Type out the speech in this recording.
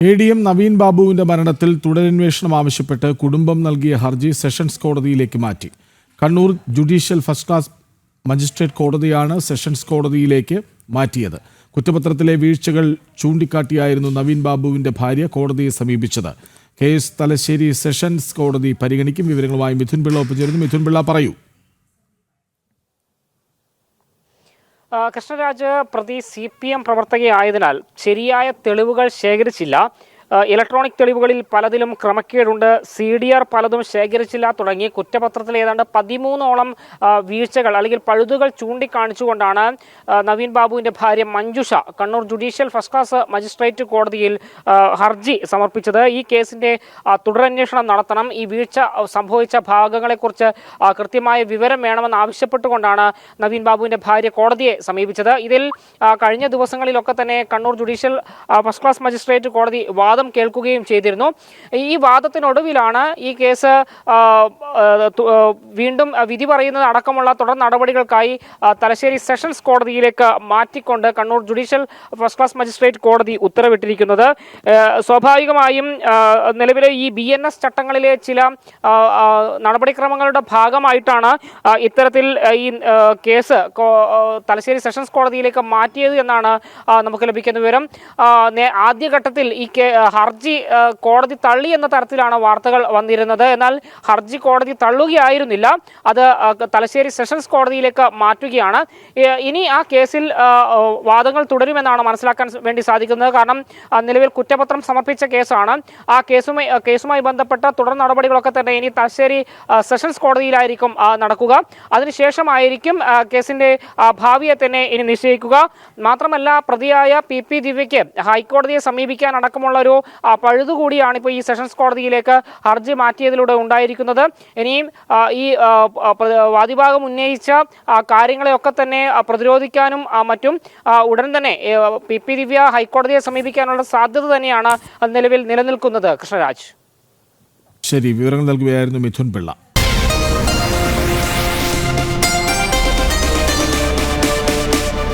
ADM Naveen ബാബുവിന്റെ മരണത്തിൽ തുടരന്വേഷണം ആവശ്യപ്പെട്ട് കുടുംബം നൽകിയ ഹർജി സെഷൻസ് കോടതിയിലേക്ക് മാറ്റി. Kannur judicial first class magistrate കോടതിയാണ് സെഷൻസ് കോടതിയിലേക്ക് മാറ്റിയത്. കുറ്റപത്രത്തിലെ വീഴ്ചകൾ ചൂണ്ടിക്കാട്ടിയായിരുന്നു നവീൻ ബാബുവിന്റെ ഭാര്യ കോടതിയെ സമീപിച്ചത്. കേസ് തലശ്ശേരി സെഷൻസ് കോടതി പരിഗണിക്കും. വിവരങ്ങളുമായി മിഥുൻ പിള്ള ഒപ്പുചേരുന്നു. മിഥുൻ പിള്ള, പറയൂ. കൃഷ്ണരാജ് പ്രതി CPM പ്രവർത്തകയായതിനാൽ ശരിയായ തെളിവുകൾ ശേഖരിച്ചില്ല. ഇലക്ട്രോണിക് തെളിവുകളിൽ പലതിലും ക്രമക്കേടുണ്ട്, CDR പലതും ശേഖരിച്ചില്ല തുടങ്ങി കുറ്റപത്രത്തിൽ ഏതാണ്ട് 13ഓളം വീഴ്ചകൾ അല്ലെങ്കിൽ പഴുതുകൾ ചൂണ്ടിക്കാണിച്ചുകൊണ്ടാണ് നവീൻ ബാബുവിൻ്റെ ഭാര്യ Manjusha Kannur judicial first class magistrate കോടതിയിൽ ഹർജി സമർപ്പിച്ചത്. ഈ കേസിൻ്റെ തുടരന്വേഷണം നടത്തണം, ഈ വീഴ്ച സംഭവിച്ച ഭാഗങ്ങളെക്കുറിച്ച് കൃത്യമായ വിവരം വേണമെന്ന് ആവശ്യപ്പെട്ടുകൊണ്ടാണ് നവീൻ ബാബുവിൻ്റെ ഭാര്യ കോടതിയെ സമീപിച്ചത്. ഇതിൽ കഴിഞ്ഞ ദിവസങ്ങളിലൊക്കെ തന്നെ Kannur judicial first class magistrate കോടതി വാദം കേൾക്കുകയും ചെയ്തിരുന്നു. ഈ വാദത്തിനൊടുവിലാണ് ഈ കേസ് വീണ്ടും വിധി പറയുന്നത് അടക്കമുള്ള തുടർ നടപടികൾക്കായി തലശ്ശേരി സെഷൻസ് കോടതിയിലേക്ക് മാറ്റിക്കൊണ്ട് Kannur judicial first class magistrate കോടതി ഉത്തരവിട്ടിരിക്കുന്നത്. സ്വാഭാവികമായും നിലവിലെ ഈ BNS ചട്ടങ്ങളിലെ ചില നടപടിക്രമങ്ങളുടെ ഭാഗമായിട്ടാണ് ഇത്തരത്തിൽ ഈ കേസ് തലശ്ശേരി സെഷൻസ് കോടതിയിലേക്ക് മാറ്റിയത് എന്നാണ് നമുക്ക് ലഭിക്കുന്ന വിവരം. ആദ്യഘട്ടത്തിൽ ഈ ഹർജി കോടതി തള്ളി എന്ന തരത്തിലാണ് വാർത്തകൾ വന്നിരുന്നത്. എന്നാൽ ഹർജി കോടതി തള്ളുകയായിരുന്നില്ല, അത് തലശ്ശേരി സെഷൻസ് കോടതിയിലേക്ക് മാറ്റുകയാണ്. ഇനി ആ കേസിൽ വാദങ്ങൾ തുടരുമെന്നാണ് മനസ്സിലാക്കാൻ വേണ്ടി സാധിക്കുന്നത്. കാരണം നിലവിൽ കുറ്റപത്രം സമർപ്പിച്ച കേസാണ്. ആ കേസുമായി ബന്ധപ്പെട്ട തുടർ നടപടികളൊക്കെ തന്നെ ഇനി തലശ്ശേരി സെഷൻസ് കോടതിയിലായിരിക്കും നടക്കുക. അതിനുശേഷമായിരിക്കും കേസിന്റെ ഭാവിയെ തന്നെ ഇനി നിശ്ചയിക്കുക. മാത്രമല്ല, പ്രതിയായ PP ദിവ്യയ്ക്ക് ഹൈക്കോടതിയെ സമീപിക്കാൻ അടക്കമുള്ള ഒരു പഴുതുകൂടിയാണ് ഇപ്പോൾ ഈ സെഷൻസ് കോടതിയിലേക്ക് ഹർജി മാറ്റിയതിലൂടെ ഉണ്ടായിരിക്കുന്നത്. ഇനിയും ഈ വാദിഭാഗം ഉന്നയിച്ച കാര്യങ്ങളെയൊക്കെ തന്നെ പ്രതിരോധിക്കാനും മറ്റും ഉടൻ തന്നെ PP ദിവ്യ ഹൈക്കോടതിയെ സമീപിക്കാനുള്ള സാധ്യത തന്നെയാണ് നിലവിൽ നിലനിൽക്കുന്നത്. കൃഷ്ണരാജ്, ശരി, വിവരങ്ങൾ നൽകുകയായിരുന്നു മിഥുൻ പിള്ള.